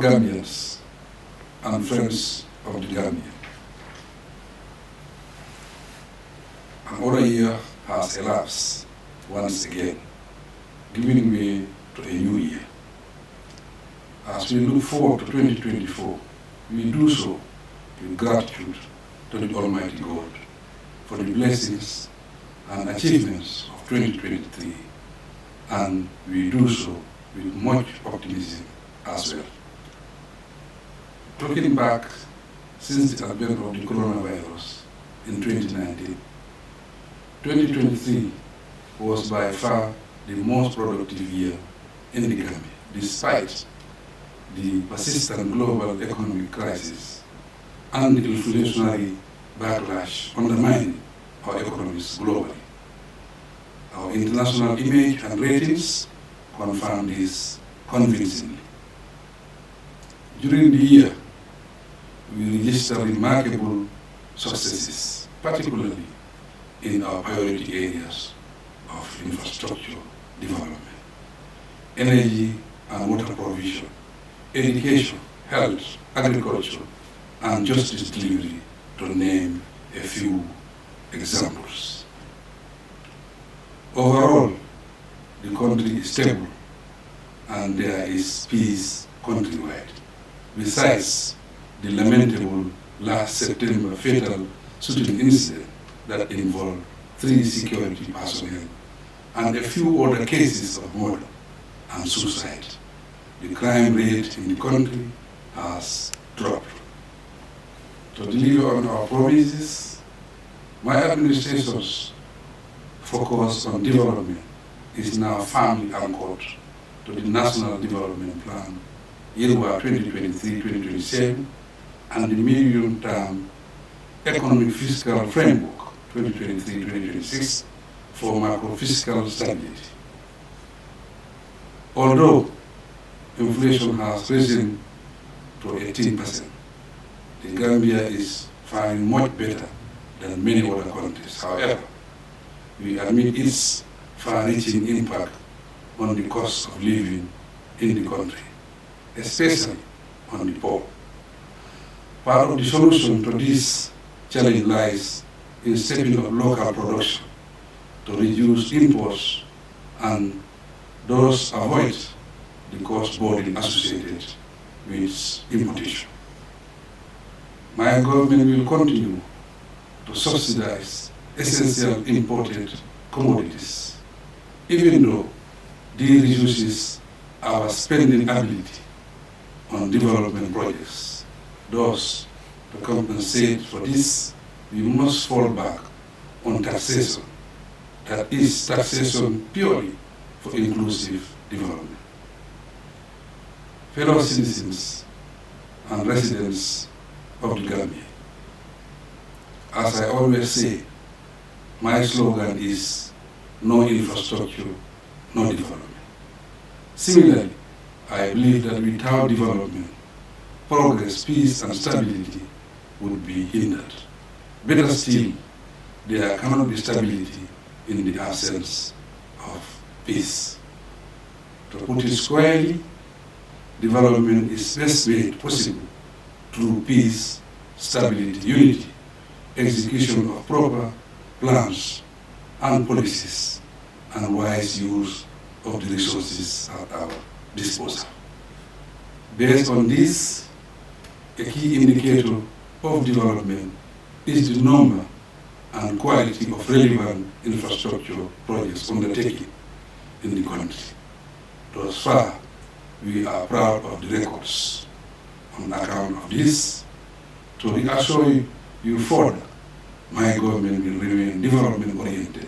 fellow Gambians and friends of the Gambia, another year has elapsed once again, giving way to a new year. As we look forward to 2024, we do so with gratitude to the Almighty God for the blessings and achievements of 2023, and we do so with much optimism as well. Looking back since the advent of the coronavirus in 2019, 2023 was by far the most productive year in the Gambia, despite the persistent global economic crisis and the inflationary backlash undermining our economies globally. Our international image and ratings confirm this convincingly. During the year, we registered remarkable successes, particularly in our priority areas of infrastructure development, energy and water provision, education, health, agriculture, and justice delivery, to name a few examples. Overall, the country is stable and there is peace countrywide. Besides the lamentable last September fatal shooting incident that involved 3 security personnel and a few other cases of murder and suicide, the crime rate in the country has dropped. To deliver on our promises, my administration's focus on development is now firmly anchored to the National Development Plan, year 2023-2027, and the medium-term Economic Fiscal Framework, 2023-2026, for macro-fiscal stability. Although inflation has risen to 18%, the Gambia is faring much better than many other countries. However, we admit its far-reaching impact on the cost of living in the country, especially on the poor. Part of the solution to this challenge lies in stepping up local production to reduce imports and thus avoid the cost burden associated with importation. My government will continue to subsidize essential imported commodities, even though this reduces our spending ability on development projects. Thus, to compensate for this, we must fall back on taxation, that is, taxation purely for inclusive development. Fellow citizens and residents of the Gambia, as I always say, my slogan is no infrastructure, no development. Similarly, I believe that without development, progress, peace, and stability would be hindered. Better still, there cannot be stability in the absence of peace. To put it squarely, development is best made possible through peace, stability, unity, execution of proper plans and policies, and wise use of the resources at our disposal. Based on this, a key indicator of development is the number and quality of relevant infrastructure projects undertaken in the country. Thus far, we are proud of the records. On account of this, to reassure you further, my government will remain development-oriented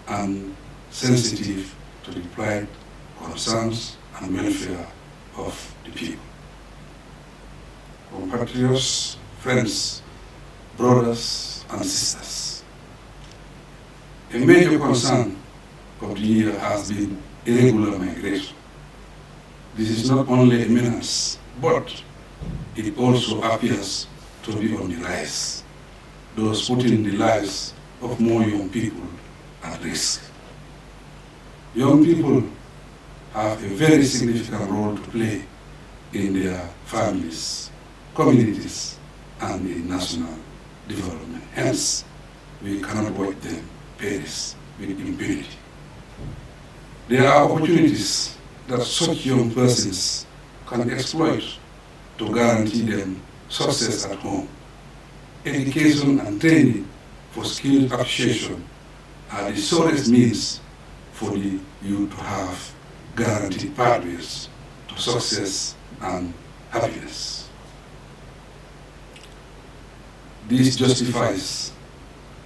and sensitive to the plight, concerns, and welfare of the people. Compatriots, friends, brothers, and sisters, a major concern of the year has been irregular migration. This is not only a menace, but it also appears to be on the rise, thus putting the lives of more young people at risk. Young people have a very significant role to play in their families, communities, and in national development. Hence, we cannot watch them perish with impunity. There are opportunities that such young persons can exploit to guarantee them success at home. Education and training for skill appreciation are the surest means for the youth to have guaranteed pathways to success and happiness. This justifies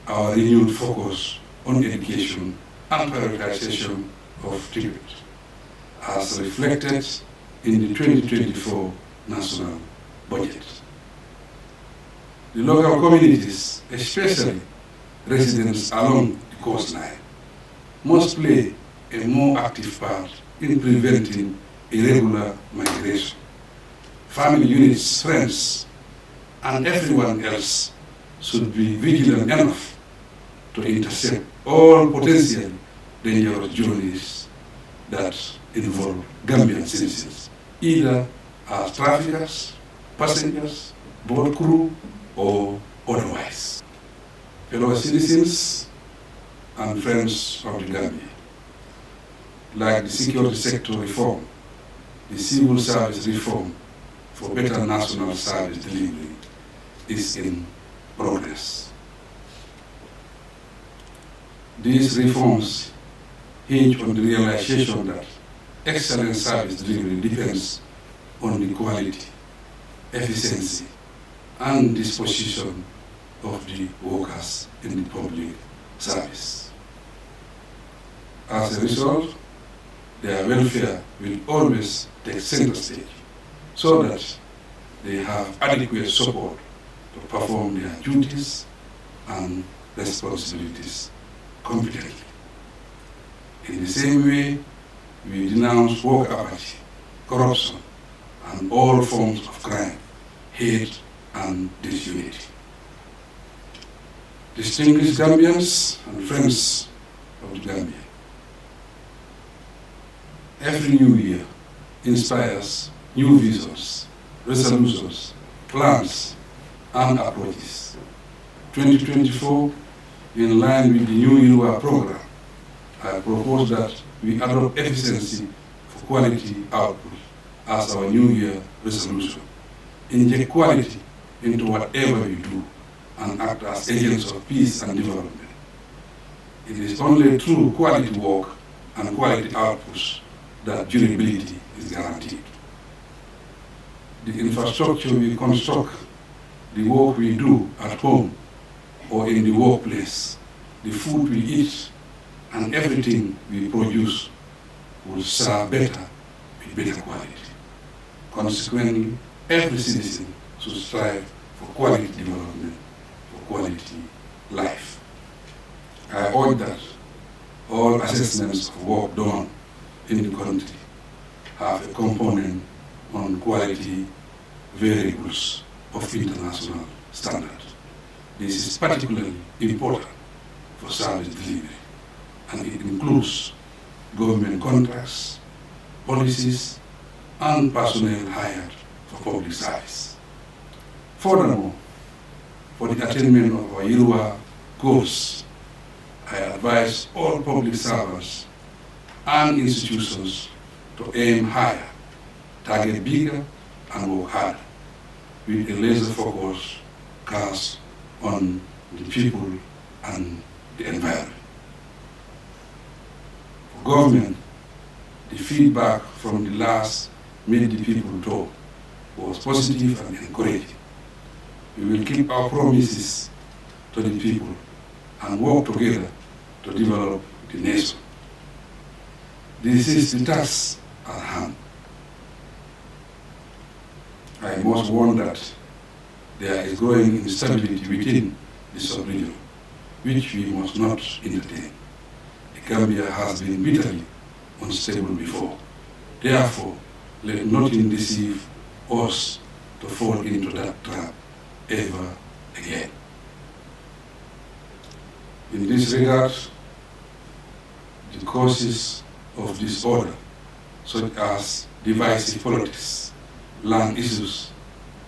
our renewed focus on education and prioritization of tribute, as reflected in the 2024 national budget. The local communities, especially residents along the coastline, must play a more active part in preventing irregular migration. Family units, friends, and everyone else should be vigilant enough to intercept all potentially dangerous journeys that involve Gambian citizens, either as traffickers, passengers, boat crew, or otherwise. Fellow citizens and friends of the Gambia, like the security sector reform, the civil service reform for better national service delivery is in progress. These reforms hinge on the realization that excellent service delivery depends on the quality, efficiency, and disposition of the workers in the public service. As a result, their welfare will always take center stage so that they have adequate support to perform their duties and responsibilities competently. In the same way, we denounce work apathy, corruption, and all forms of crime, hate, and disunity. Distinguished Gambians and friends of the Gambia, every new year inspires new visions, resolutions, plans, and approaches. 2024, in line with the New Year program, I propose that we adopt efficiency for quality output as our New Year resolution. Inject quality into whatever we do and act as agents of peace and development. It is only through quality work and quality outputs that durability is guaranteed. The infrastructure we construct, the work we do at home or in the workplace, the food we eat, and everything we produce will serve better with better quality. Consequently, every citizen should strive for quality development, for quality life. I urge that all assessments of work done in the country have a component on quality variables of international standard. This is particularly important for service delivery, and it includes government contracts, policies, and personnel hired for public service. Furthermore, for the attainment of our Yoruba goals, I advise all public servants and institutions to aim higher, target bigger, and work harder, with a laser focus cast on the people and the environment. For government, the feedback from the last Meet the People talk was positive and encouraging. We will keep our promises to the people and work together to develop the nation. This is the task at hand. I must warn that there is growing instability within the sub-region, which we must not entertain. The Gambia has been bitterly unstable before. Therefore, let nothing deceive us to fall into that trap ever again. In this regard, the causes of disorder, such as divisive politics, land issues,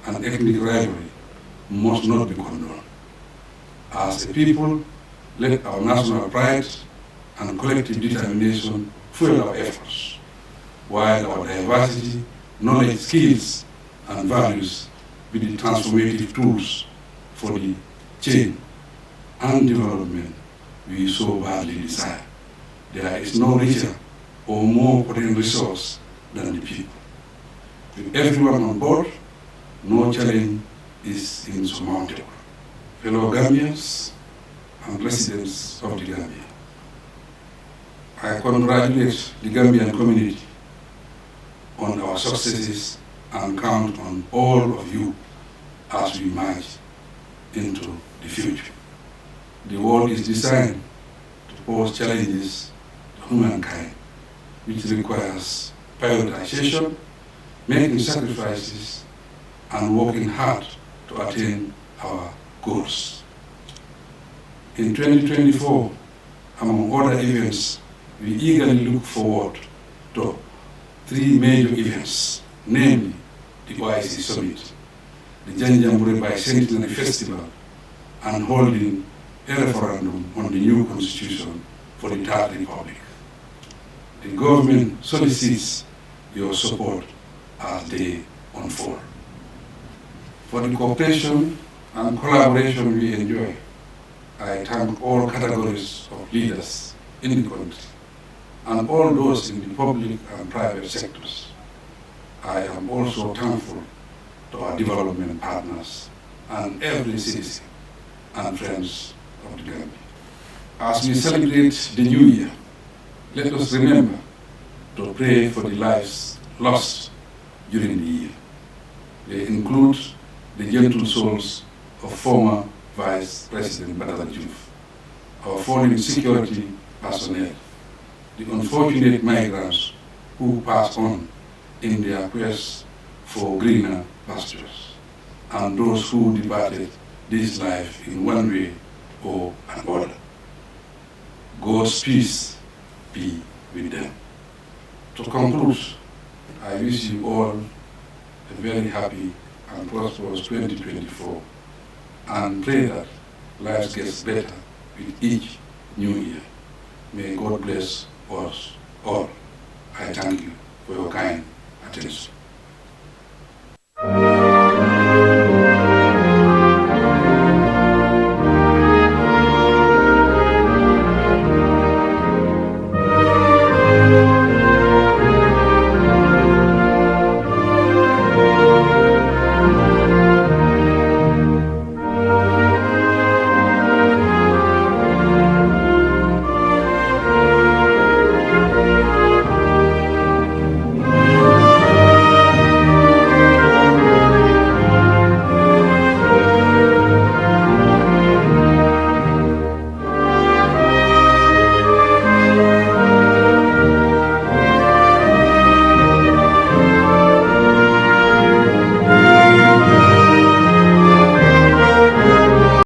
and ethnic rivalry must not be condoned. As a people, let our national pride and collective determination fuel our efforts, while our diversity, knowledge, skills, and values be the transformative tools for the change and development we so badly desire. There is no richer or more potent resource than the people. With everyone on board, no challenge is insurmountable. Fellow Gambians and residents of the Gambia, I congratulate the Gambian community on our successes and count on all of you as we march into the future. The world is designed to pose challenges to humankind, which requires prioritization, making sacrifices, and working hard to attain our goals. In 2024, among other events, we eagerly look forward to 3 major events, namely the OIC Summit, the Janjanbureh Bicentenary Festival, and holding a referendum on the new constitution for the Third Republic. The government solicits your support as they unfold. For the cooperation and collaboration we enjoy, I thank all categories of leaders in the country and all those in the public and private sectors. I am also thankful to our development partners and every citizen and friends of the Gambia. As we celebrate the new year, let us remember to pray for the lives lost during the year. They include the gentle souls of former Vice President Barrow, our fallen security personnel, the unfortunate migrants who pass on in their quest for greener pastures, and those who departed this life in one way or another. God's peace be with them. To conclude, I wish you all a very happy and prosperous 2024, and pray that life gets better with each new year. May God bless us